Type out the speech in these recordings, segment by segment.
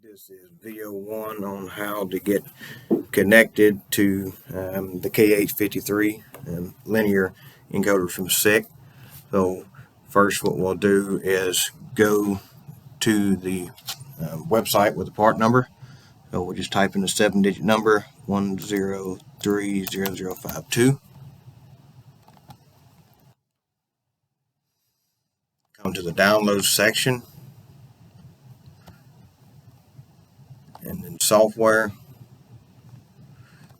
This is video 1 on how to get connected to the KH53 linear encoder from SICK. So first what we'll do is go to the website with the part number. So we'll just type in the 7-digit number 1030052. Come to the download section and then software,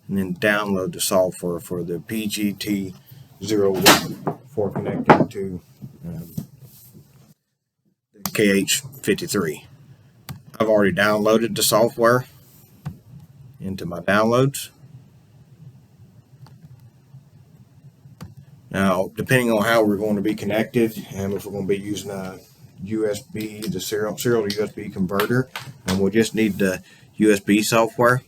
and then download the software for the PGT01 for connecting to the KH53. I've already downloaded the software into my downloads. Now, depending on how we're going to be connected, and if we're going to be using a USB, the serial to USB converter, and we'll just need the USB software.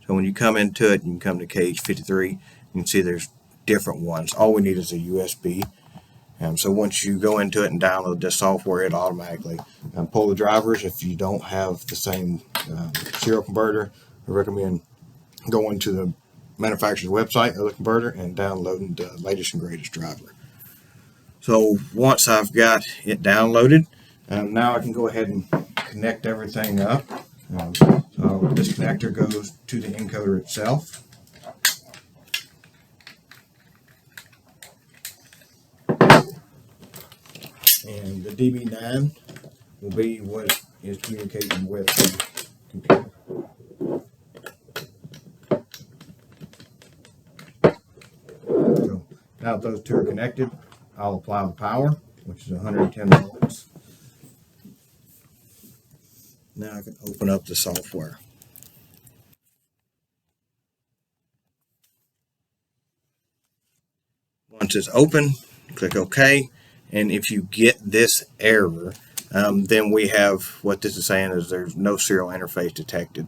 So when you come into it, you can come to KH53. You can see there's different ones. All we need is a USB. So once you go into it and download this software, it automatically pull the drivers. If you don't have the same serial converter, I recommend going to the manufacturer's website of the converter and downloading the latest and greatest driver. So once I've got it downloaded, now I can go ahead and connect everything up. So this connector goes to the encoder itself. And the DB9 will be what is communicating with the computer. So now that those two are connected, I'll apply the power, which is 110 volts. Now I can open up the software. Once it's open, click OK. And if you get this error, then we have what this is saying is there's no serial interface detected.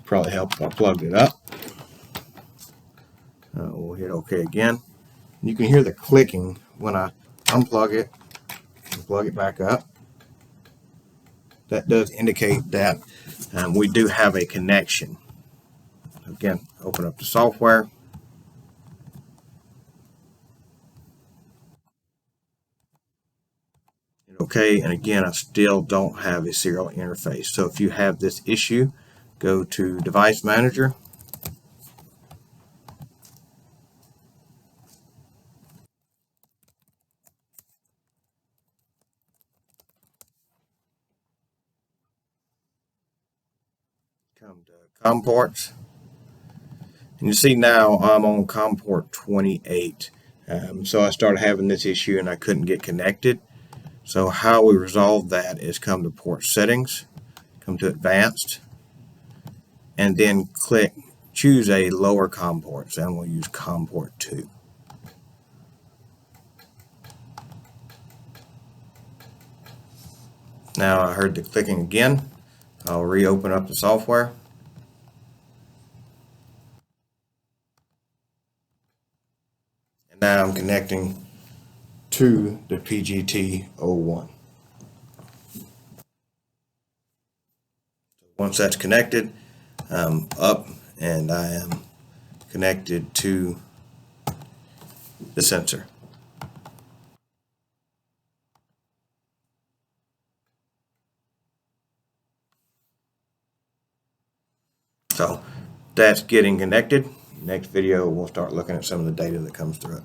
Probably helped if I plugged it up. We'll hit OK again. You can hear the clicking when I unplug it and plug it back up. That does indicate that we do have a connection. Again, open up the software. Okay, and again, I still don't have a serial interface. So if you have this issue, go to Device Manager. Come to COM ports. And you see now I'm on COM port 28. So I started having this issue and I couldn't get connected. So how we resolve that is come to port settings, come to advanced, and then choose a lower COM port. So I'm going to use COM port 2. Now I heard the clicking again. I'll reopen up the software. And now I'm connecting to the PGT01. Once that's connected, I'm up and I am connected to the sensor. So that's getting connected. Next video we'll start looking at some of the data that comes through it.